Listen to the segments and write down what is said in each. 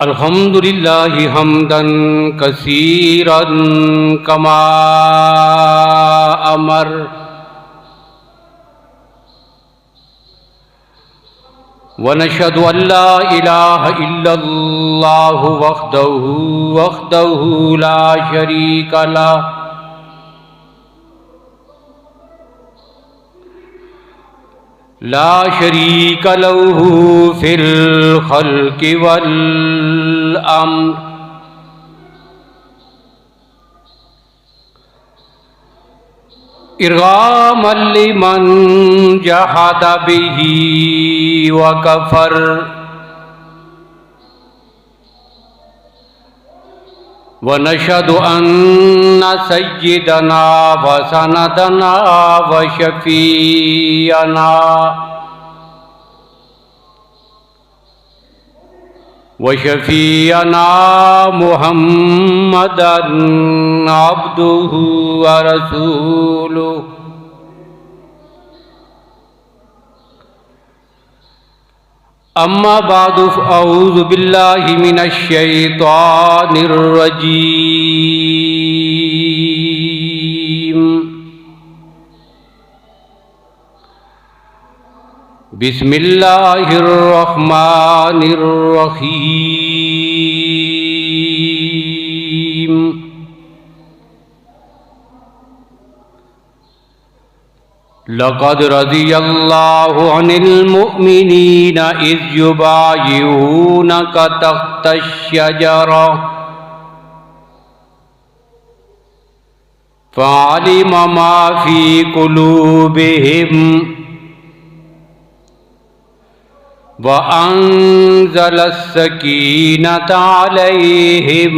अल्हम्दुलिल्लाहि हम्दन कसीरन कमा अमर व नशहदु अल्ला इलाहा इल्लल्लाहु वहदहु ला शरीका लह ला शरीक लहू फिल खल्क़ि वल अम्र इरगामन लिमन जहद बिही व कफर व नशहदु अन्ना सय्यिदना व सनदना व शफीअना मुहम्मदन अब्दुहु व रसूलुहु अम्मा बादु अऊज़ु बिल्लाहि मिनश शैतानिर रजीम बिस्मिल्लाहिर रहमानिर रहीम लक़द रज़ियल्लाहु अनिल मुअ्मिनीना इज़ युबायिऊनका तहतश शजरा फ़अलिम मा फ़ी क़ुलूबिहिम व अंज़लस सकीनता अलैहिम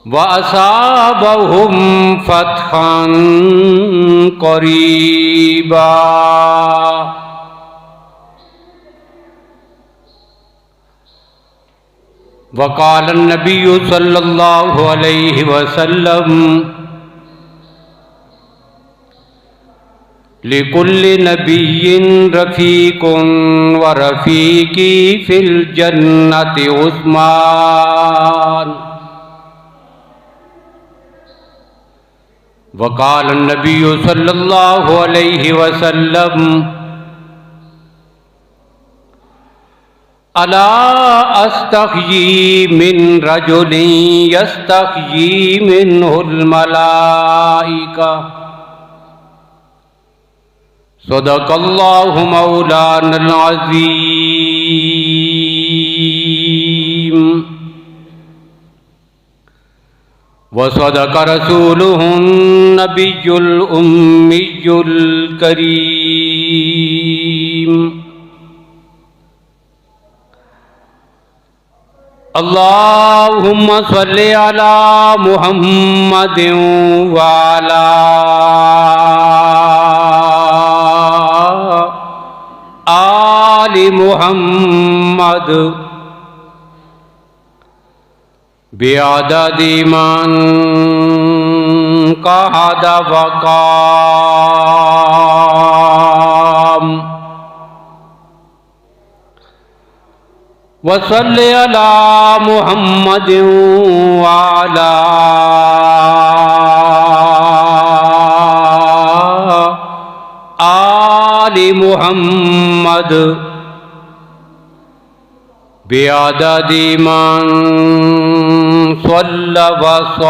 व असाबहुम फ़तहन क़रीबा व क़ाल नबिय्यु सल्लल्लाहु अलैहि वसल्लम लिकुल्लि नबिय्यिन रफ़ीक़ुन व रफ़ीक़ी फ़िल जन्नति उस्मान व क़ाल नबिय्यु सल्लल्लाहु अलैहि वसल्लम अला अस्तहयी मिन रजुलिन यस्तहयी मिनहुल मलाइका सदक़ल्लाहु मौलानल अज़ीम व सदक़ रसूलुहुन नबियुल उम्मियुल करीम अल्लाहुम्मा सल्लि अला मुहम्मदिन व अला आलि मुहम्मद बिअददि मन कहद वक़ाम व सल्लि अला मुहम्मदिन व अला आलि मुहम्मद बिअददि मन सल्ला व साम।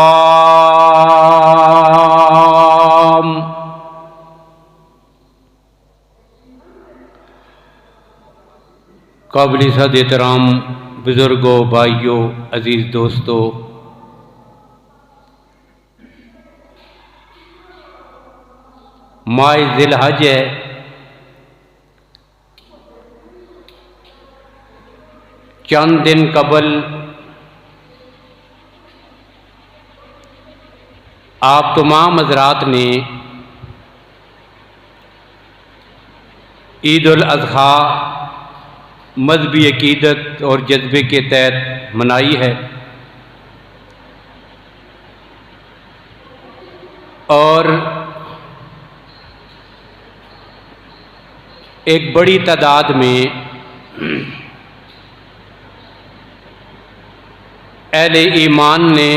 काबिल सद एहतराम बुज़ुर्गों, भाइयों, अज़ीज़ दोस्तों, माह ज़िलहज है। चंद दिन कबल आप तमाम हज़रात ने ईद उल अज़हा मज़हबी अक़ीदत और जज्बे के तहत मनाई है और एक बड़ी तादाद में अहले ईमान ने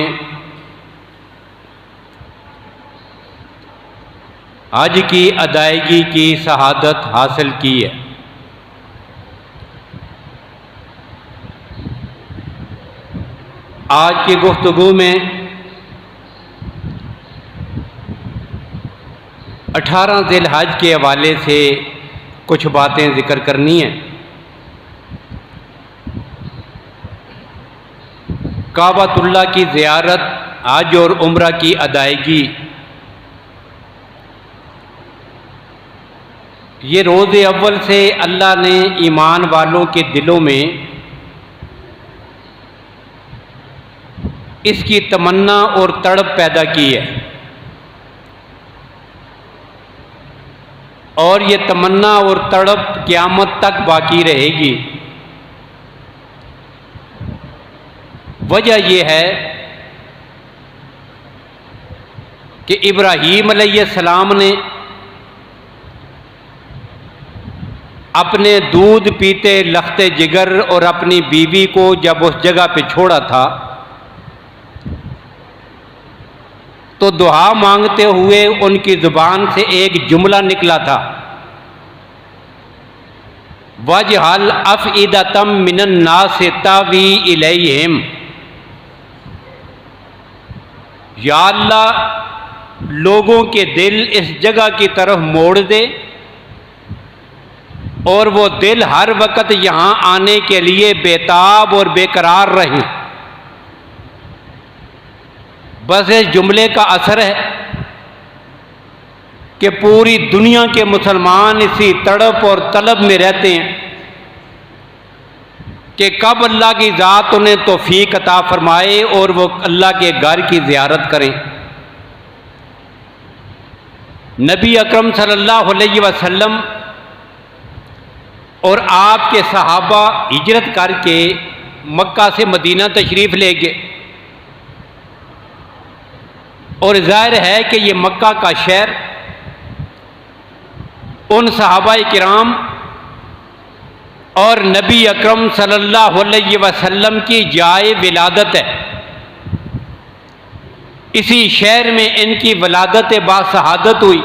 हज की अदायगी की शहादत हासिल की है। आज की गुफ्तगू में 18 ज़िलहज के हवाले से कुछ बातें ज़िक्र करनी हैं। काबतुल्लाह की ज़ियारत, हज और उम्रा की अदायगी, ये रोज़े अव्वल से अल्लाह ने ईमान वालों के दिलों में इसकी तमन्ना और तड़प पैदा की है, और ये तमन्ना और तड़प क़यामत तक बाकी रहेगी। वजह यह है कि इब्राहीम अलैहिस्सलाम ने अपने दूध पीते लख्ते जिगर और अपनी बीवी को जब उस जगह पे छोड़ा था तो दुआ मांगते हुए उनकी ज़ुबान से एक जुमला निकला था, वजअल अफ़इदतम मिनन नास तावी इलैहिम, या अल्लाह लोगों के दिल इस जगह की तरफ मोड़ दे और वो दिल हर वक्त यहाँ आने के लिए बेताब और बेकरार रहें। बस इस जुमले का असर है कि पूरी दुनिया के मुसलमान इसी तड़प और तलब में रहते हैं कि कब अल्लाह की ज़ात उन्हें तौफीक अता फरमाए और वो अल्लाह के घर की ज़ियारत करें। नबी अकरम सल्लल्लाहु अलैहि वसल्लम और आपके सहाबा हिजरत करके मक्का से मदीना तशरीफ़ ले गए, और ज़ाहिर है कि ये मक्का का शहर उन सहाबा किराम और नबी अकरम सल्लल्लाहु अलैहि वसल्लम की जाए विलादत है। इसी शहर में इनकी वलादत बाशहादत हुई।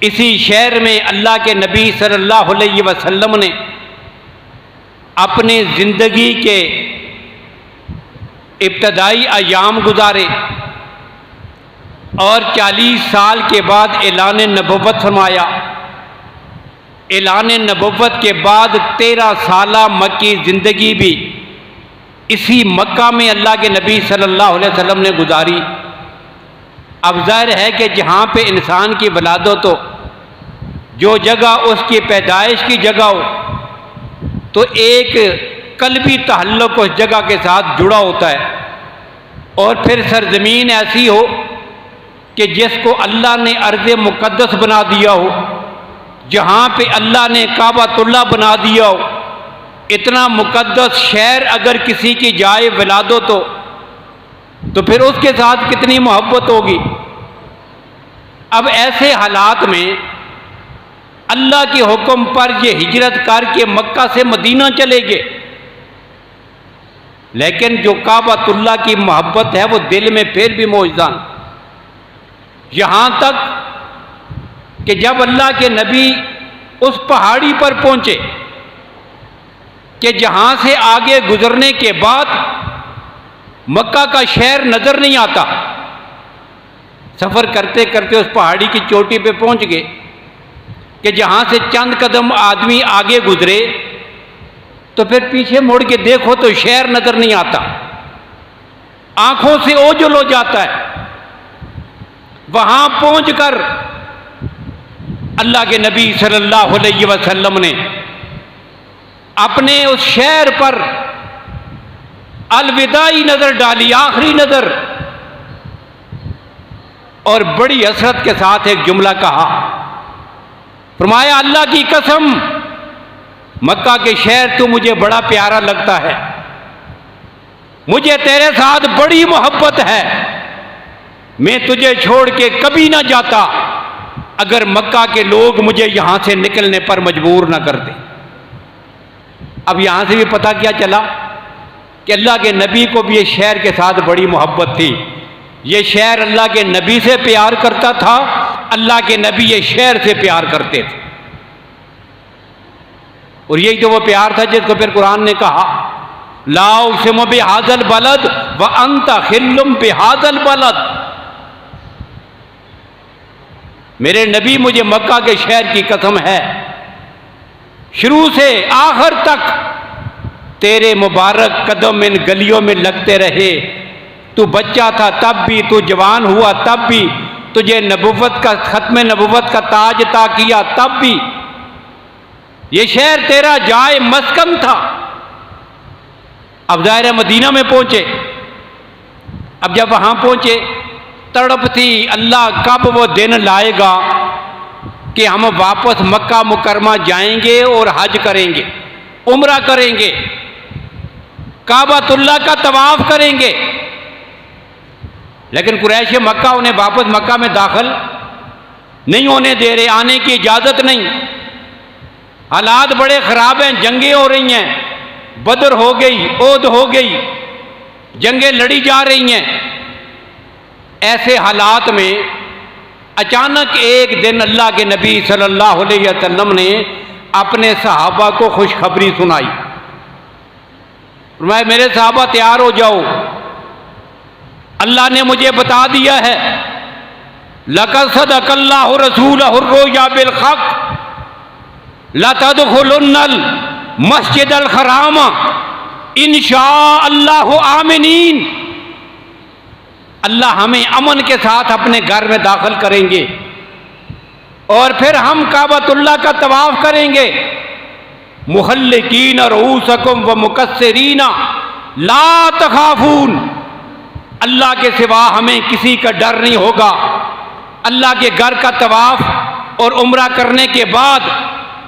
इसी शहर में अल्लाह के नबी सल्लल्लाहु अलैहि वसल्लम ने अपनी ज़िंदगी के इब्तदाई अयाम गुजारे और 40 साल के बाद ऐलान नबुव्वत फरमाया। ऐलान नबुव्वत के बाद 13 साला मक्की ज़िंदगी भी इसी मक्का में अल्लाह के नबी सल्लल्लाहु अलैहि वसल्लम ने गुजारी। अब ज़ाहिर है कि जहाँ पे इंसान की वलादत हो, जो जगह उसकी पैदाइश की जगह हो, तो एक कल्बी तहल्लुक उस जगह के साथ जुड़ा होता है। और फिर सरजमीन ऐसी हो कि जिसको अल्लाह ने अर्ज़ मुक़द्दस बना दिया हो, जहाँ पे अल्लाह ने काबतुल्लाह बना दिया हो, इतना मुक़द्दस शहर अगर किसी की जाए विलादत हो तो फिर उसके साथ कितनी मोहब्बत होगी। अब ऐसे हालात में अल्लाह के हुक्म पर ये हिजरत करके मक्का से मदीना चले गए, लेकिन जो काबतुल्लाह की मोहब्बत है वो दिल में फिर भी मौजूद। यहाँ तक कि जब अल्लाह के नबी उस पहाड़ी पर पहुँचे कि जहाँ से आगे गुजरने के बाद मक्का का शहर नज़र नहीं आता, सफ़र करते करते उस पहाड़ी की चोटी पे पहुँच गए कि जहाँ से चंद कदम आदमी आगे गुजरे तो फिर पीछे मुड़ के देखो तो शहर नज़र नहीं आता, आँखों से ओझल हो जाता है। वहाँ पहुँचकर अल्लाह के नबी सल्लल्लाहु अलैहि वसल्लम ने अपने उस शहर पर अलविदाई नज़र डाली, आखिरी नज़र, और बड़ी हसरत के साथ एक जुमला कहा। फरमाया, अल्लाह की कसम, मक्का के शहर तो मुझे बड़ा प्यारा लगता है, मुझे तेरे साथ बड़ी मोहब्बत है, मैं तुझे छोड़ के कभी ना जाता अगर मक्का के लोग मुझे यहां से निकलने पर मजबूर ना करते। अब यहाँ से भी पता क्या चला कि अल्लाह के नबी को भी ये शहर के साथ बड़ी मोहब्बत थी। ये शहर अल्लाह के नबी से प्यार करता था, अल्लाह के नबी ये शहर से प्यार करते थे। और यही तो वो प्यार था जिसको फिर कुरान ने कहा, ला उक़सिमु बिहाज़ल बलद व अंत हिल्लुम बिहाज़ल बलद। मेरे नबी मुझे मक्का के शहर की कसम है, शुरू से आखिर तक तेरे मुबारक कदम इन गलियों में लगते रहे। तू बच्चा था तब भी, तू जवान हुआ तब भी, तुझे नबुव्वत का खत्म नबुव्वत का ताज अता किया तब भी। ये शहर तेरा जाए मस्कन था। अब ज़ाहिर मदीना में पहुंचे। अब जब वहां पहुंचे तड़प थी, अल्लाह कब वो दिन लाएगा कि हम वापस मक्का मुकरमा जाएंगे और हज करेंगे, उम्रा करेंगे, काबतुल्लाह का तवाफ करेंगे। लेकिन कुरैश मक्का उन्हें वापस मक्का में दाखिल नहीं होने दे रहे, आने की इजाज़त नहीं। हालात बड़े ख़राब हैं, जंगें हो रही हैं, बदर हो गई, ओद हो गई, जंगें लड़ी जा रही हैं। ऐसे हालात में अचानक एक दिन अल्लाह के नबी सल्लल्लाहु अलैहि वसल्लम ने अपने सहाबा को खुशखबरी सुनाई। मेरे सहाबा तैयार हो जाओ, अल्लाह ने मुझे बता दिया है, लक़द सदक़ल्लाहु रसूलहु रुया बिल हक़ लतदखुलुन्नल मस्जिदल हराम इंशाअल्लाहु आमिनीन। अल्लाह हमें अमन के साथ अपने घर में दाखिल करेंगे और फिर हम काबतुल्लाह का तवाफ करेंगे। मुहल्लिकीन रूसकुम व मुकस्सिरीना ला तखाफून। अल्लाह के सिवा हमें किसी का डर नहीं होगा। अल्लाह के घर का तवाफ और उम्रा करने के बाद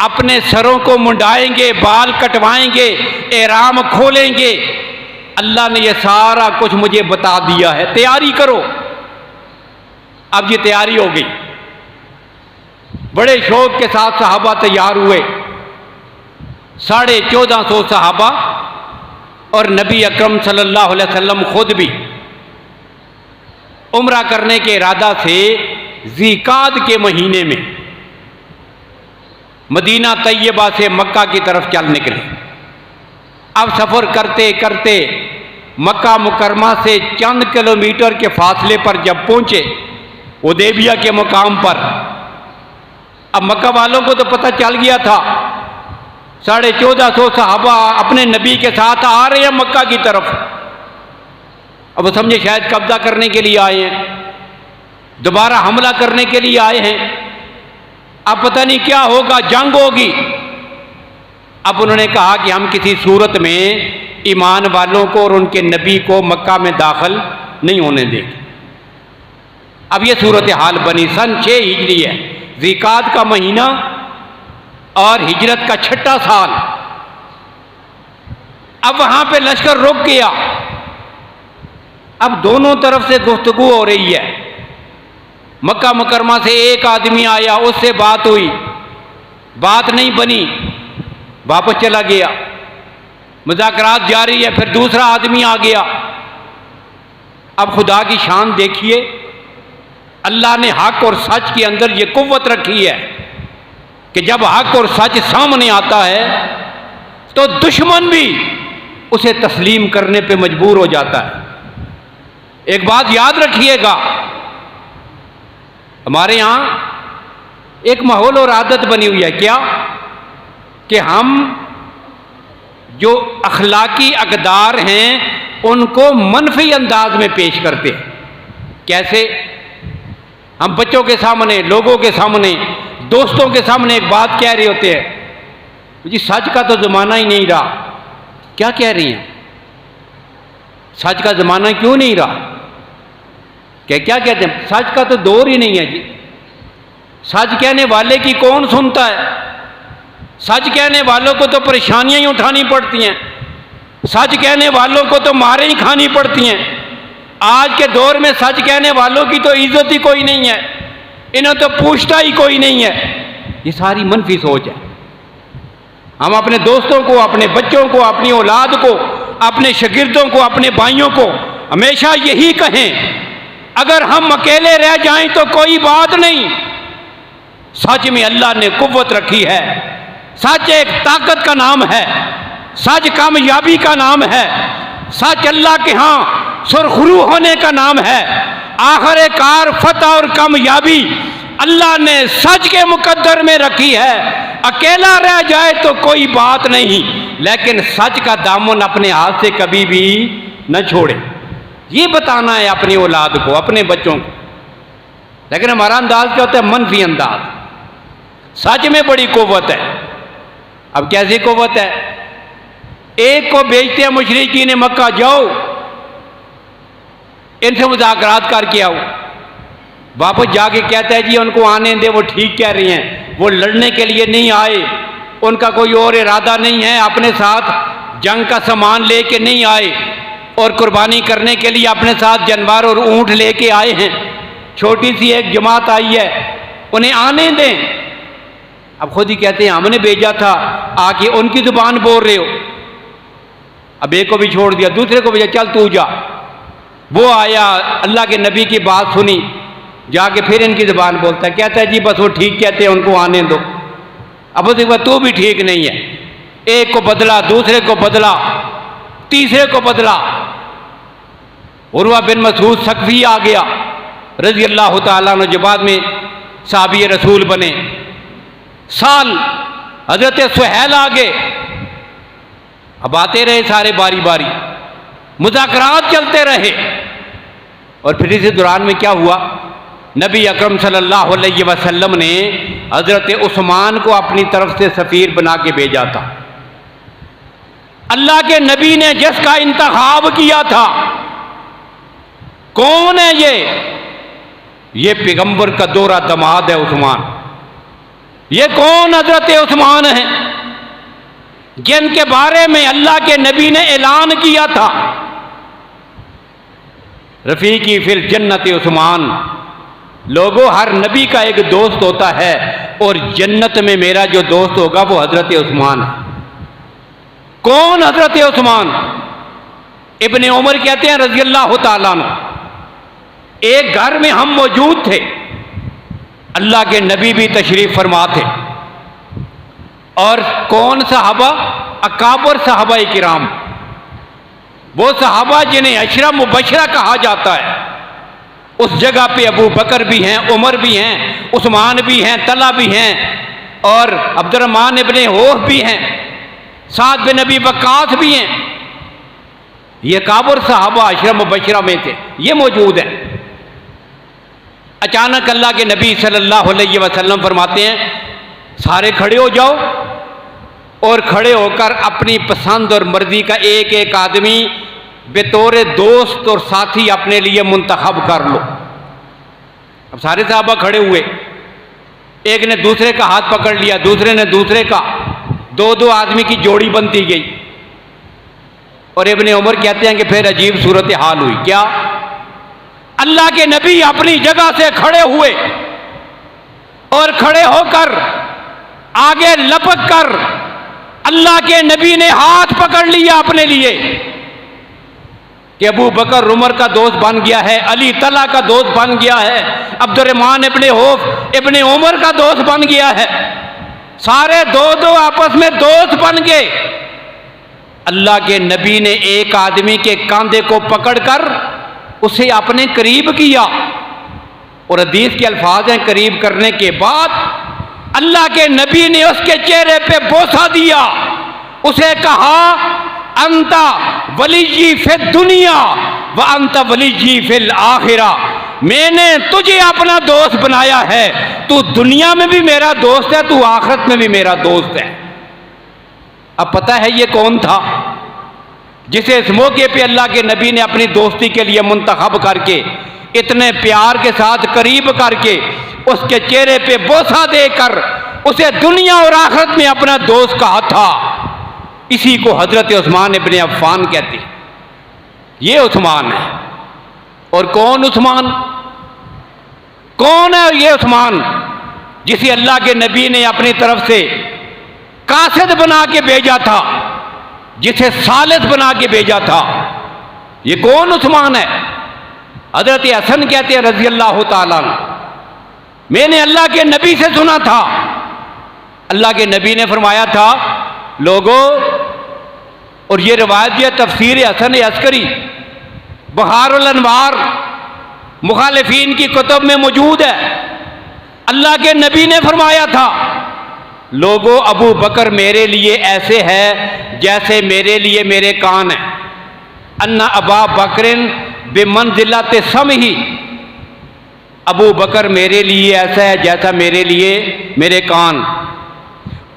अपने सरों को मुंडाएंगे, बाल कटवाएंगे, एहराम खोलेंगे। अल्लाह ने यह सारा कुछ मुझे बता दिया है, तैयारी करो। अब ये तैयारी हो गई, बड़े शौक के साथ सहाबा तैयार हुए। 1450 सहाबा और नबी अकरम सल्लल्लाहु अलैहि वसल्लम खुद भी उम्रा करने के इरादा से ज़िकात के महीने में मदीना तैयबा से मक्का की तरफ चल निकले। अब सफ़र करते करते मक्का मुकरमा से चंद किलोमीटर के फासले पर जब पहुंचे हुदैबिया के मुकाम पर, अब मक्का वालों को तो पता चल गया था 1450 सहाबा अपने नबी के साथ आ रहे हैं मक्का की तरफ। अब वो समझे शायद कब्जा करने के लिए आए हैं, दोबारा हमला करने के लिए आए हैं। अब पता नहीं क्या होगा, जंग होगी। अब उन्होंने कहा कि हम किसी सूरत में ईमान वालों को और उनके नबी को मक्का में दाखिल नहीं होने देंगे। अब ये सूरत हाल बनी। सन 6 हिजरी है, ज़िकात का महीना और हिजरत का 6ठा साल। अब वहां पे लश्कर रुक गया। अब दोनों तरफ से गुफ्तगू हो रही है। मक्का मुकरमा से एक आदमी आया, उससे बात हुई, बात नहीं बनी, वापस चला गया। मुज़ाकरात जारी है, फिर दूसरा आदमी आ गया। अब खुदा की शान देखिए, अल्लाह ने हक और सच के अंदर ये कुव्वत रखी है कि जब हक और सच सामने आता है तो दुश्मन भी उसे तस्लीम करने पे मजबूर हो जाता है। एक बात याद रखिएगा, हमारे यहाँ एक माहौल और आदत बनी हुई है क्या कि हम जो अखलाकी अक़दार हैं उनको मनफी अंदाज में पेश करते हैं। कैसे? हम बच्चों के सामने, लोगों के सामने, दोस्तों के सामने एक बात कह रहे होते हैं, जी सच का तो ज़माना ही नहीं रहा। क्या कह रही हैं? सच का ज़माना क्यों नहीं रहा? क्या कहते हैं? सच का तो दौर ही नहीं है जी। सच कहने वाले की कौन सुनता है? सच कहने वालों को तो परेशानियां ही उठानी पड़ती हैं। सच कहने वालों को तो मारें ही खानी पड़ती हैं। आज के दौर में सच कहने वालों की तो इज्जत ही कोई नहीं है, इन्हें तो पूछता ही कोई नहीं है। ये सारी मनफी सोच है। हम अपने दोस्तों को, अपने बच्चों को, अपनी औलाद को, अपने शागिर्दों को, अपने भाइयों को हमेशा यही कहें, अगर हम अकेले रह जाएं तो कोई बात नहीं, सच में अल्लाह ने कुव्वत रखी है, सच एक ताकत का नाम है, सच कामयाबी का नाम है, सच अल्लाह के यहाँ सुरखरू होने का नाम है। आखिरकार फतह और कामयाबी अल्लाह ने सच के मुकद्दर में रखी है। अकेला रह जाए तो कोई बात नहीं, लेकिन सच का दामन अपने हाथ से कभी भी न छोड़े, ये बताना है अपनी औलाद को, अपने बच्चों को। लेकिन हमारा अंदाज क्या होता है? मनफी अंदाज। सच में बड़ी कुव्वत है। अब कैसी कुव्वत है? एक को भेजते हैं मुशरिकीन मक्का, जाओ इनसे मुज़ाकरात करके आओ, वापस जाके कहता है जी उनको आने दे, वो ठीक कह रही हैं, वो लड़ने के लिए नहीं आए, उनका कोई और इरादा नहीं है, अपने साथ जंग का सामान लेके नहीं आए और कुर्बानी करने के लिए अपने साथ जानवर और ऊँट लेके आए हैं, छोटी सी एक जमात आई है, उन्हें आने दें। अब खुद ही कहते हैं हमने भेजा था, आके उनकी जुबान बोल रहे हो। अब एक को भी छोड़ दिया, दूसरे को भेजा, चल तू जा। वो आया, अल्लाह के नबी की बात सुनी, जाके फिर इनकी जुबान बोलता है, कहता है जी बस वो ठीक कहते हैं, उनको आने दो। अब उसके बाद तू भी ठीक नहीं है, एक को बदला, दूसरे को बदला, तीसरे को बदला। उर्वा बिन मसूद सकफी आ गया रजी अल्लाह ताला अन्हु, जो बाद में साहबी रसूल बने। साल हजरत सुहैल आ गए। अब आते रहे सारे बारी बारी, मुज़ाकरात चलते रहे। और फिर इसी दौरान में क्या हुआ? नबी अकरम सल्लल्लाहु अलैहि वसल्लम ने हजरत उस्मान को अपनी तरफ से सफ़ीर बना के भेजा था। अल्लाह के नबी ने जिसका इंतखाब किया था, कौन है ये पैगंबर का दोहरा दमाद है उस्मान। ये कौन हजरत उस्मान है जिनके बारे में अल्लाह के नबी ने ऐलान किया था, रफीकी फिल जन्नत उस्मान। लोगों, हर नबी का एक दोस्त होता है और जन्नत में मेरा जो दोस्त होगा वो हजरत उस्मान है। कौन हजरत उस्मान? इब्ने उमर कहते हैं रजी अल्लाह ताला अन्हु, एक घर में हम मौजूद थे, अल्लाह के नबी भी तशरीफ फरमा थे, और कौन सहाबा? अकाबर सहाबा किराम, वो सहाबा जिन्हें अशरा मुबशरा कहा जाता है। उस जगह पे अबू बकर भी हैं, उमर भी हैं, उस्मान भी हैं, तला भी हैं, और अब्दुर्रहमान इब्ने औफ भी हैं, साद बिन अबी वक्कास भी हैं। ये काबर सहाबा अशरा मुबशरा में थे, ये मौजूद है। अचानक अल्लाह के नबी सल्लल्लाहु अलैहि वसल्लम फरमाते हैं, सारे खड़े हो जाओ, और खड़े होकर अपनी पसंद और मर्जी का एक एक आदमी बेतौर दोस्त और साथी अपने लिए मुंतखब कर लो। अब सारे साहबा खड़े हुए, एक ने दूसरे का हाथ पकड़ लिया, दूसरे ने दूसरे का, दो दो आदमी की जोड़ी बनती गई। और इब्ने उमर कहते हैं कि फिर अजीब सूरत हाल हुई। क्या? अल्लाह के नबी अपनी जगह से खड़े हुए और खड़े होकर आगे लपक कर अल्लाह के नबी ने हाथ पकड़ लिया अपने लिए कि अबू बकर उमर का दोस्त बन गया है, अली तला का दोस्त बन गया है, अब्दुर्रहमान इब्ने औफ इब्ने उमर का दोस्त बन गया है। सारे दो दो आपस में दोस्त बन गए। अल्लाह के नबी ने एक आदमी के कंधे को पकड़कर उसे अपने करीब किया, और हदीस के अल्फाज हैं, करीब करने के बाद अल्लाह के नबी ने उसके चेहरे पे बोसा दिया, उसे कहा, अंता वलीजी फिल दुनिया व अंता वलीजी फिल आखिरा। मैंने तुझे अपना दोस्त बनाया है, तू दुनिया में भी मेरा दोस्त है, तू आखिरत में भी मेरा दोस्त है। अब पता है ये कौन था जिसे इस मौके पे अल्लाह के नबी ने अपनी दोस्ती के लिए मुंतखब करके, इतने प्यार के साथ करीब करके, उसके चेहरे पे बोसा देकर उसे दुनिया और आखिरत में अपना दोस्त कहा था। इसी को हजरत उस्मान इब्ने अफ़्फ़ान कहते हैं। ये उस्मान है। और कौन उस्मान? कौन है ये उस्मान जिसे अल्लाह के नबी ने अपनी तरफ से कासिद बना के भेजा था, जिसे सालिस बना के भेजा था। ये कौन उस्मान है? हजरत हसन कहते हैं रजी अल्लाह ताला अन्हु, मैंने अल्लाह के नबी से सुना था, अल्लाह के नबी ने फरमाया था लोगों, और ये रिवायत है तफसीर हसन अस्करी बहारुल अनवार मुखालिफीन की कुतुब में मौजूद है। अल्लाह के नबी ने फरमाया था लोगों, अबू बकर मेरे लिए ऐसे है जैसे मेरे लिए मेरे कान है। अन्ना अबा बकरिन बिमंजिलत समही, अबू बकर मेरे लिए ऐसा है जैसा मेरे लिए मेरे कान।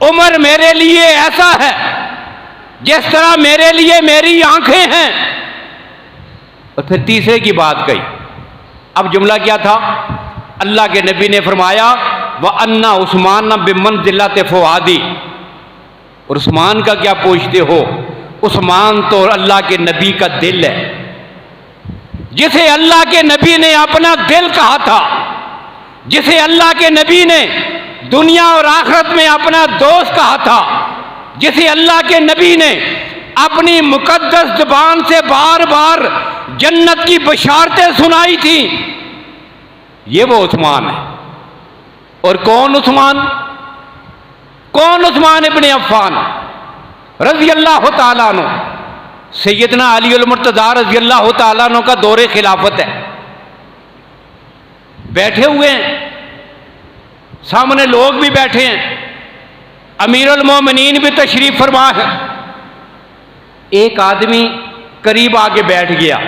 उमर मेरे लिए ऐसा है जिस तरह मेरे लिए मेरी आंखें हैं। और फिर तीसरे की बात कही। अब जुमला क्या था? अल्लाह के नबी ने फरमाया व अन्ना उस्मान बिमंजिलत फुआदी, और उस्मान का क्या पूछते हो? उस्मान तो अल्लाह के नबी का दिल है, जिसे अल्लाह के नबी ने अपना दिल कहा था, जिसे अल्लाह के नबी ने दुनिया और आखिरत में अपना दोस्त कहा था, जिसे अल्लाह के नबी ने अपनी मुकद्दस जुबान से बार बार जन्नत की बशारतें सुनाई थी, ये वो उस्मान है। और कौन उस्मान? कौन उस्मान इब्ने अफ़्फ़ान रज़ी अल्लाह ताला अन्हु? सैयदना अली अल मुर्तज़ा रज़ी अल्लाह ताला अन्हु का दौरे खिलाफत है। बैठे हुए हैं, सामने लोग भी बैठे हैं, अमीरुल मोमिनीन भी तशरीफ फरमा है। एक आदमी करीब आके बैठ गया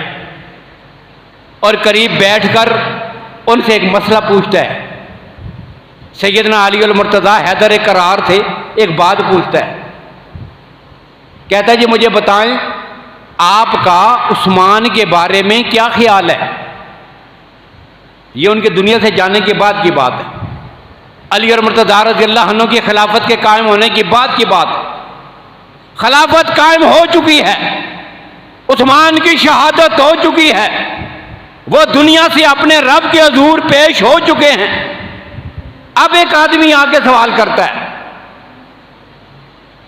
और करीब बैठकर उनसे एक मसला पूछता है। सैयदना अली अल मुर्तज़ा हैदर करार थे, एक बात पूछता है, कहता है जी मुझे बताएं आपका उस्मान के बारे में क्या ख्याल है? ये उनके दुनिया से जाने के बाद की बात है। अली और मुर्तज़ा रज़ियल्लाहु अन्हु की खिलाफत के कायम होने के बाद की बात है। खिलाफत कायम हो चुकी है, उस्मान की शहादत हो चुकी है, वो दुनिया से अपने रब के हुज़ूर पेश हो चुके हैं। अब एक आदमी आके सवाल करता है,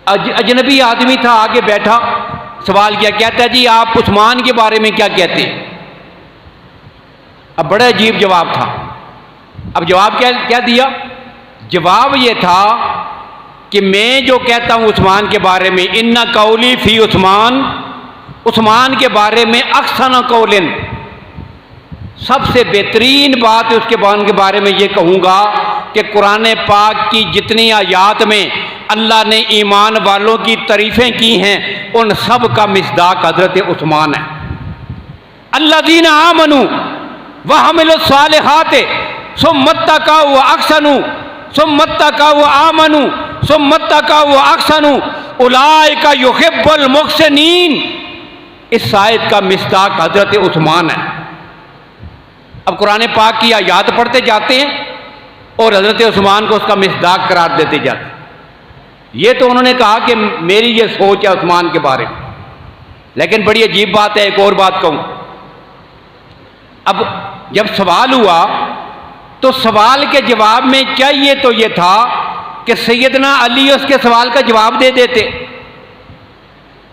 अजनबी आदमी था, आगे बैठा, सवाल किया, कहता है जी आप उस्मान के बारे में क्या कहते हैं? अब बड़ा अजीब जवाब था। अब जवाब क्या दिया? जवाब ये था कि मैं जो कहता हूं उस्मान के बारे में, इन्ना कौली फी उस्मान, उस्मान के बारे में अक्सन कौलिन, सबसे बेहतरीन बात उसके बारे में ये कहूँगा कि कुरान पाक की जितनी आयात में अल्लाह ने ईमान वालों की तारीफ़ें की हैं, उन सब का मिस्दाक हज़रत उस्मान है। अल्लज़ीना आमनू व हमिलुस सालिहात सुम्मत्तक़ऊ व अहसनू सुम्मत्तक़ऊ व आमनू सुम्मत्तक़ऊ व अहसनू उलाइका युहिब्बुल मुहसिनीन। इस आयत का मिस्दाक हज़रत उस्मान है। अब कुरान पाक की आयत पढ़ते जाते हैं और हज़रत उस्मान को उसका मिस्दाक करार देते जाते हैं। ये तो उन्होंने कहा कि मेरी ये सोच है उस्मान के बारे में। लेकिन बड़ी अजीब बात है, एक और बात कहूँ। अब जब सवाल हुआ तो सवाल के जवाब में चाहिए तो ये था कि सैयदना अली उसके सवाल का जवाब दे देते।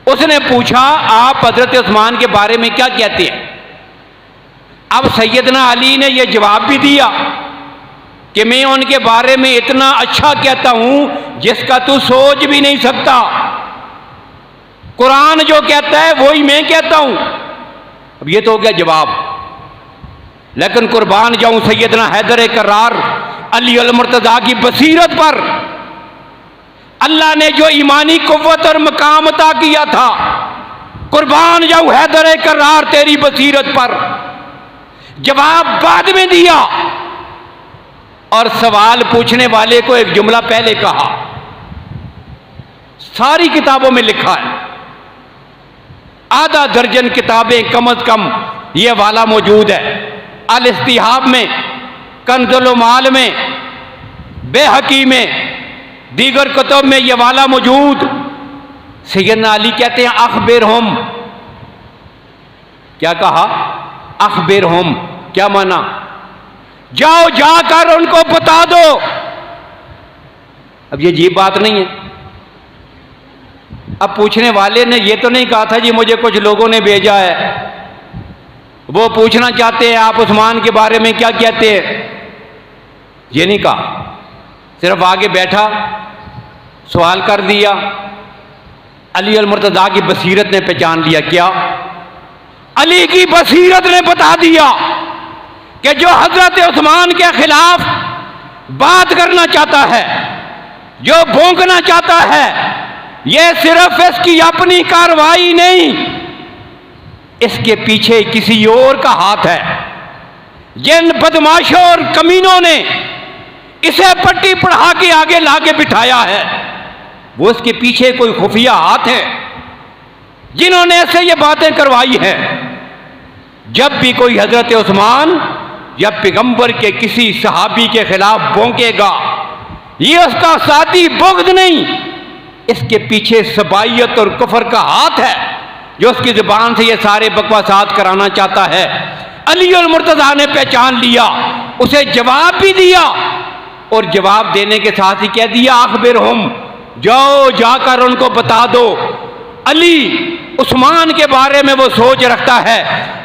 उसने पूछा आप हज़रत उस्मान के बारे में क्या कहते हैं? अब सैयदना अली ने यह जवाब भी दिया कि मैं उनके बारे में इतना अच्छा कहता हूं जिसका तू सोच भी नहीं सकता। कुरान जो कहता है वही मैं कहता हूं। अब ये तो हो गया जवाब। लेकिन कुर्बान जाऊं सैयदना हैदर करार अली अल मुर्तज़ा की बसीरत पर, अल्लाह ने जो ईमानी कुव्वत और मकाम अता किया था, कुर्बान जाऊं हैदर करार तेरी बसीरत पर। जवाब बाद में दिया और सवाल पूछने वाले को एक जुमला पहले कहा। सारी किताबों में लिखा है, आधा दर्जन किताबें कम अज कम ये वाला मौजूद है। अल इस्तिहाब में, कंजुल माल में, बेहकी में, दीगर कुतुब में ये वाला मौजूद। सैयदना अली कहते हैं अखबिरहुम, क्या कहा? अखबिरहुम, क्या माना? जाओ जाकर उनको बता दो। अब ये अजीब बात नहीं है? अब पूछने वाले ने ये तो नहीं कहा था जी मुझे कुछ लोगों ने भेजा है, वो पूछना चाहते हैं आप उस्मान के बारे में क्या कहते हैं, ये नहीं कहा। सिर्फ आगे बैठा, सवाल कर दिया। अली अल मुर्तज़ा की बसीरत ने पहचान लिया। क्या? अली की बसीरत ने बता दिया कि जो हजरत उस्मान के खिलाफ बात करना चाहता है, जो भौंकना चाहता है, यह सिर्फ इसकी अपनी कार्रवाई नहीं, इसके पीछे किसी और का हाथ है। जिन बदमाशों और कमीनों ने इसे पट्टी पढ़ा के आगे लाके बिठाया है, वो इसके पीछे कोई खुफिया हाथ है जिन्होंने ऐसे ये बातें करवाई हैं। जब भी कोई हजरत उस्मान या पैगंबर के किसी सहाबी के खिलाफ भौंकेगा, ये उसका साथी बुग़्ज़ नहीं, इसके पीछे सबाइयत और कुफर का हाथ है जो उसकी जुबान से ये सारे बकवासात कराना चाहता है। अली और मुर्तज़ा ने पहचान लिया, उसे जवाब भी दिया और जवाब देने के साथ ही कह दिया अखबिरहुम, जाओ जाकर उनको बता दो अली उस्मान के बारे में वो सोच रखता है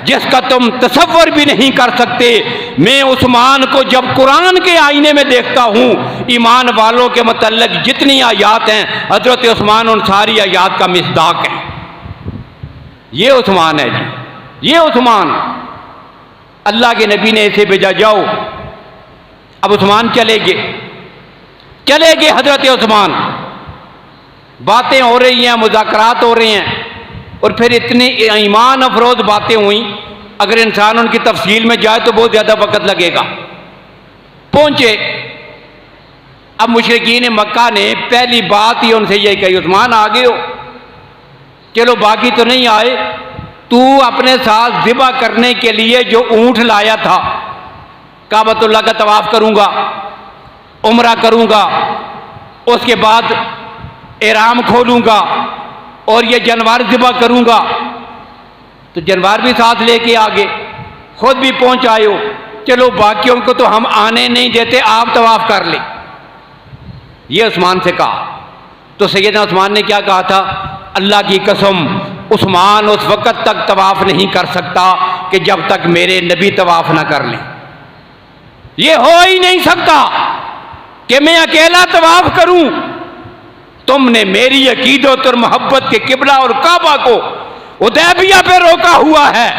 जिसका तुम तसव्वुर भी नहीं कर सकते। मैं उस्मान को जब कुरान के आईने में देखता हूँ, ईमान वालों के मुतल्लिक़ जितनी आयात हैं, हजरत उस्मान उन सारी आयात का मिस्दाक है। ये उस्मान है जी, ये उस्मान। अल्लाह के नबी ने इसे भेजा, जाओ। अब उस्मान चले गए हजरत उस्मान। बातें हो रही हैं, मुज़ाकरात हो रहे हैं, और फिर इतनी ईमान अफरोज बातें हुई, अगर इंसान उनकी तफसील में जाए तो बहुत ज़्यादा वक़्त लगेगा। पहुँचे, अब मुशरिकीन मक्का ने पहली बात ही उनसे यही कही, उस्मान आ गए हो, चलो बाकी तो नहीं आए, तू अपने साथ ज़िबा करने के लिए जो ऊँट लाया था, काबतुल्लाह का तवाफ़ करूँगा, उम्रा करूँगा, उसके बाद एहराम खोलूँगा और ये जानवर ज़िबा करूँगा। तो जानवर भी साथ लेके आ गए, खुद भी पहुँच आए हो, चलो बाकियों को तो हम आने नहीं देते, आप तवाफ़ कर ले। ये उस्मान से कहा। तो सैयदना उस्मान ने क्या कहा था? अल्लाह की कसम, उस्मान उस वक़्त तक तवाफ़ नहीं कर सकता कि जब तक मेरे नबी तवाफ़ ना कर लें। ये हो ही नहीं सकता कि मैं अकेला तवाफ़ करूं। तुमने मेरी अकीदत और मोहब्बत के किबला और काबा को हुदैबिया पे रोका हुआ है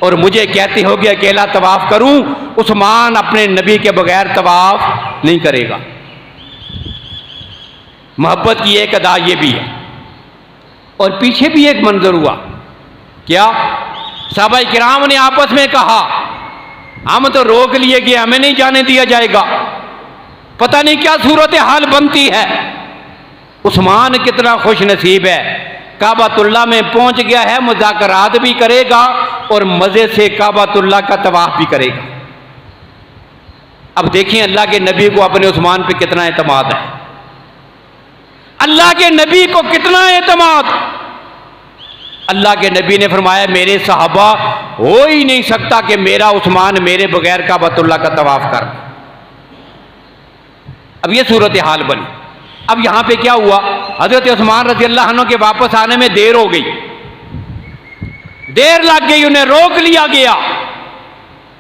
और मुझे कहते हो कि अकेला तवाफ़ करूं। उस्मान अपने नबी के बगैर तवाफ़ नहीं करेगा। मोहब्बत की एक अदा ये भी है। और पीछे भी एक मंजर हुआ। क्या? सहाबा किराम ने आपस में कहा, हम तो रोक लिए गए, हमें नहीं जाने दिया जाएगा। पता नहीं क्या सूरत हाल बनती है। उस्मान कितना खुश नसीब है, काबातुल्लाह में पहुंच गया है, मुज़ाकरात भी करेगा और मज़े से काबातुल्लाह का तवाफ़ भी करेगा। अब देखिए अल्लाह के नबी को अपने उस्मान पे कितना एतमाद है, अल्लाह के नबी को कितना एतमाद। अल्लाह के नबी ने फरमाया, मेरे सहाबा हो ही नहीं सकता कि मेरा उस्मान मेरे बगैर काबतुल्लाह का तवाफ़ कर। अब ये सूरत हाल बनी। अब यहां पे क्या हुआ? हजरत उस्मान रज़ी अल्लाह अन्हु के वापस आने में देर हो गई, देर लग गई, उन्हें रोक लिया गया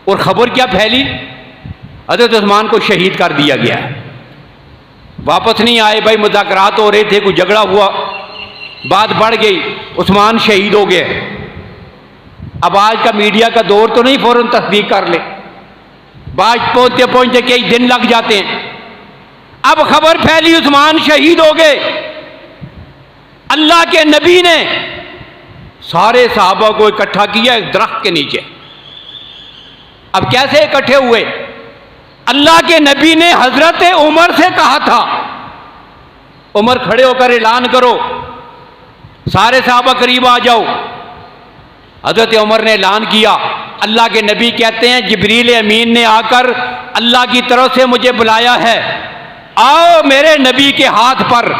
और खबर क्या फैली? हजरत उस्मान को शहीद कर दिया गया। वापस नहीं आए भाई, मुज़ाकरात हो रहे थे, कोई झगड़ा हुआ, बात बढ़ गई, उस्मान शहीद हो गए। अब आज का मीडिया का दौर तो नहीं फौरन तस्दीक कर ले, बात पहुंचते पहुंचते कई दिन लग जाते हैं। अब खबर फैली उस्मान शहीद हो गए। अल्लाह के नबी ने सारे सहाबा को इकट्ठा किया एक दरख्त के नीचे। अब कैसे इकट्ठे हुए? अल्लाह के नबी ने हजरत उमर से कहा था, उमर खड़े होकर ऐलान करो, सारे सहाबा करीब आ जाओ। हजरत उमर ने ऐलान किया। अल्लाह के नबी कहते हैं, जिब्रील अमीन ने आकर अल्लाह की तरफ से मुझे बुलाया है, आओ मेरे नबी के हाथ पर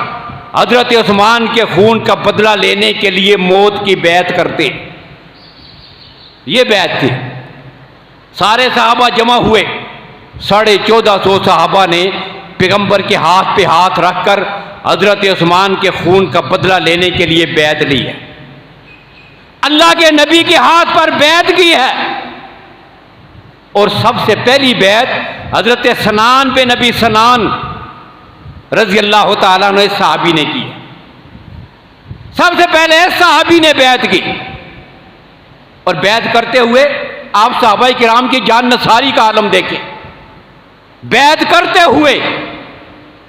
हजरत उस्मान के खून का बदला लेने के लिए मौत की बैत करते। ये बैत थी। सारे सहाबा जमा हुए, 1450 सहाबा ने पैगंबर के हाथ पे हाथ रखकर हजरत उस्मान के खून का बदला लेने के लिए बैत ली है, अल्लाह के नबी के हाथ पर बैत की है। और सबसे पहली बैत हजरत सनान पे नबी सनान रजी अल्लाह तआला अन्हु सहाबी ने की है। सबसे पहले सहाबी ने बैत की, और बैत करते हुए आप सहाबाए किराम की जान नसारी का आलम देखें। बैत करते हुए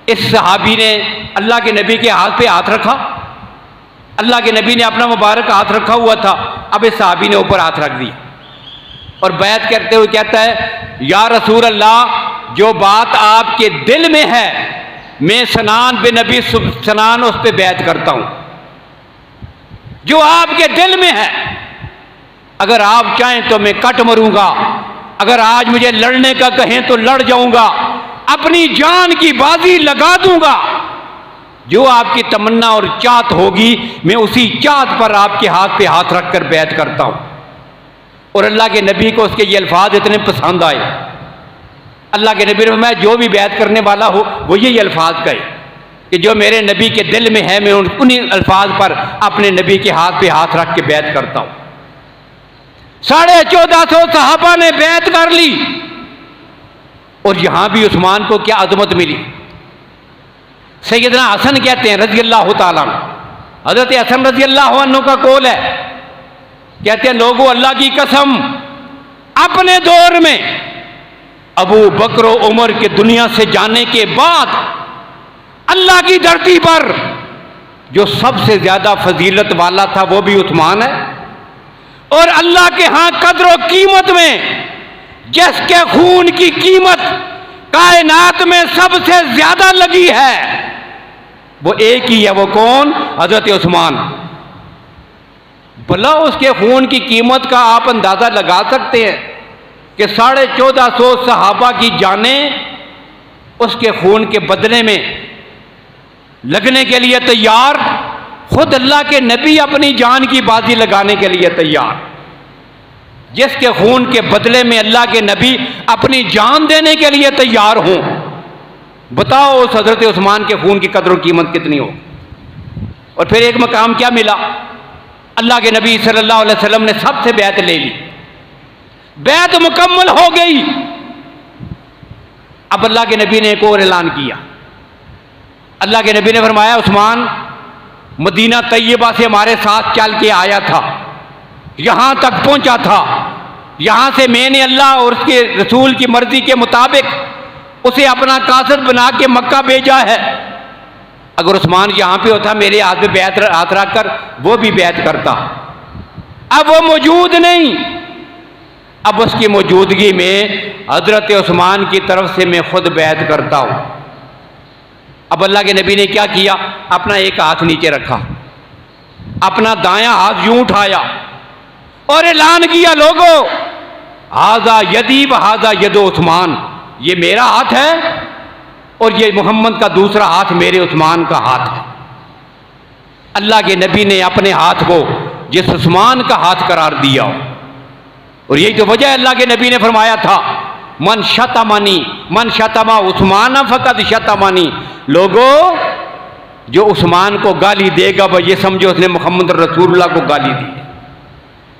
इस सहाबी ने अल्लाह के नबी के हाथ पे हाथ रखा, अल्लाह के नबी ने अपना मुबारक हाथ रखा हुआ था, अब इस सहाबी ने ऊपर हाथ रख दिया और बैत करते हुए कहता है, या रसूल अल्लाह, जो बात आपके दिल में है मैं सनान बिन नबी सनान उस पर बैत करता हूं। जो आपके दिल में है, अगर आप चाहें तो मैं कट मरूंगा, अगर आज मुझे लड़ने का कहें तो लड़ जाऊंगा, अपनी जान की बाजी लगा दूंगा। जो आपकी तमन्ना और चाहत होगी मैं उसी चाहत पर आपके हाथ पे हाथ रखकर बैत करता हूं। और अल्लाह के नबी को उसके ये अल्फाज इतने पसंद आए, अल्लाह के नबी ने फरमाया जो भी बैत करने वाला हो वो यही अल्फाज कहे कि जो मेरे नबी के दिल में है मैं उन्हीं अल्फाज पर अपने नबी के हाथ पे हाथ रख के बैत करता हूं। 1450 सहाबा ने बैत कर ली, और यहां भी उस्मान को क्या अजमत मिली। सैयदना हसन कहते हैं रजी अल्लाह तआला अन्हु, हजरत हसन रजी अल्लाह अन्हु का कौल है, कहते हैं लोगों अल्लाह की कसम, अपने दौर में अबू बकर और उमर के दुनिया से जाने के बाद अल्लाह की धरती पर जो सबसे ज्यादा फजीलत वाला था वो भी उस्मान है, और अल्लाह के यहां कद्र और कीमत में जिसके खून की कीमत कायनात में सबसे ज्यादा लगी है वो एक ही है, वो कौन? हजरत उस्मान। भला उसके खून की कीमत का आप अंदाजा लगा सकते हैं कि 1450 सहाबा की जानें उसके खून के बदले में लगने के लिए तैयार, खुद अल्लाह के नबी अपनी जान की बाजी लगाने के लिए तैयार, जिसके खून के बदले में अल्लाह के नबी अपनी जान देने के लिए तैयार हों। बताओ उस हजरत उस्मान के खून की कदर और कीमत कितनी हो। और फिर एक मकाम क्या मिला, अल्लाह के नबी सल्लल्लाहु अलैहि वसल्लम ने सबसे बैत ले ली, बैत मुकम्मल हो गई। अब अल्लाह के नबी ने एक और ऐलान किया, अल्लाह के नबी ने फरमाया उस्मान मदीना तैयबा से हमारे साथ चल के आया था, यहां तक पहुंचा था, यहां से मैंने अल्लाह और उसके रसूल की मर्जी के मुताबिक उसे अपना कासिद बना के मक्का भेजा है। अगर उस्मान यहां पे होता मेरे हाथ पे बैत हाथ रखकर वो भी बैत करता। अब वो मौजूद नहीं, अब उसकी मौजूदगी में हजरत उस्मान की तरफ से मैं खुद बैत करता हूं। अब अल्लाह के नबी ने क्या किया, अपना एक हाथ नीचे रखा, अपना दायां हाथ यूं उठाया और ऐलान किया, लोगों हाजा यदी व हाजा यदो उस्मान, ये मेरा हाथ है और ये मोहम्मद का दूसरा हाथ मेरे उस्मान का हाथ है। अल्लाह के नबी ने अपने हाथ को जिस उस्मान का हाथ करार दिया, और यही तो वजह अल्लाह के नबी ने फरमाया था मन शतमानी मन शतमा उस्मान फकद शतमानी, लोगों जो उस्मान को गाली देगा वह ये समझो उसने मोहम्मद रसूलुल्लाह को गाली दी।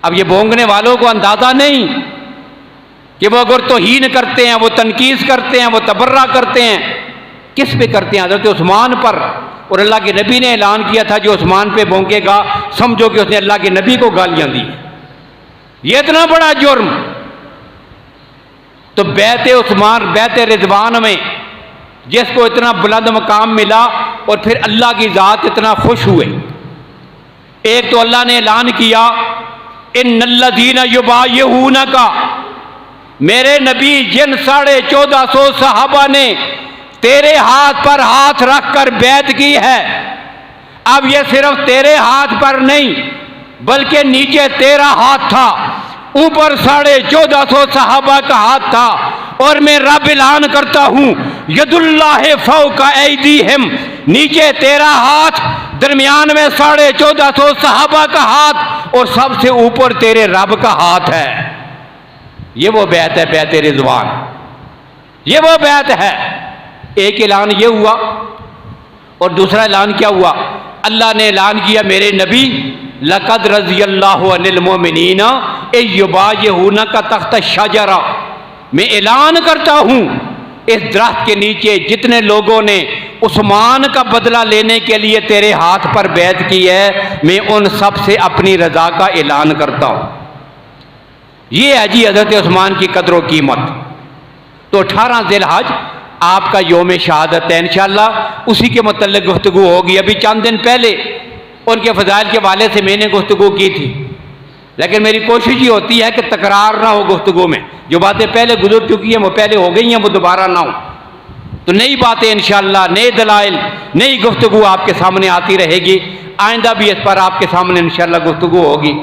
अब ये भोंगने वालों को अंदाजा नहीं कि वो अगर तौहीन करते हैं, वो तनकीस करते हैं, वो तबर्रा करते हैं, किस पे करते हैं? हज़रत उस्मान पर। और अल्लाह के नबी ने ऐलान किया था जो उस्मान पे भोंकेगा समझो कि उसने अल्लाह के नबी को गालियां दी। ये इतना बड़ा जुर्म। तो बैत उस्मान बैत रिजवान में जिसको इतना बुलंद मकाम मिला और फिर अल्लाह की ज़ात इतना खुश हुए। एक तो अल्लाह ने ऐलान किया इन्नल्लज़ीना युबाय्यूनका, मेरे नबी जिन 1450 सहाबा ने तेरे हाथ पर हाथ रखकर बैत की है, अब ये सिर्फ तेरे हाथ पर नहीं बल्कि नीचे तेरा हाथ था, ऊपर 1450 सहाबा का हाथ था, और मैं रब ऐलान करता हूं यदुल्लाह फौका ऐदीहिम, नीचे तेरा हाथ, दरमियान में 1450 सहाबा का हाथ और सबसे ऊपर तेरे रब का हाथ है। ये वो बैत है, बैत रिजवान, ये वो बैत है। एक ऐलान ये हुआ, और दूसरा ऐलान क्या हुआ? अल्लाह ने ऐलान किया, मेरे नबी लक़द रज़ियल्लाहु अनिल मोमिनीना युबायिऊनका तहत शजरा, मैं ऐलान करता हूँ इस दरख्त के नीचे जितने लोगों ने उस्मान का बदला लेने के लिए तेरे हाथ पर बैत की है, मैं उन सब से अपनी रजा का ऐलान करता हूँ। ये है जी हज़रत उस्मान की कदर व कीमत। तो 18 ज़िलहज आपका योम शहादत है, इंशाअल्लाह उसी के मतलब गुफ्तगू होगी। अभी चंद दिन पहले उनके फ़ज़ाइल के हवाले से मैंने गुफ्तगू की थी, लेकिन मेरी कोशिश ये होती है कि तकरार ना हो गुफ्तगू में। जो बातें पहले गुजर चुकी हैं वो पहले हो गई हैं, वो दोबारा ना हो। तो नई बातें इंशाअल्लाह, नए दलाइल, नई गुफ्तगू आपके सामने आती रहेगी। आइंदा भी इस पर आपके सामने इंशाअल्लाह गुफ्तगू होगी।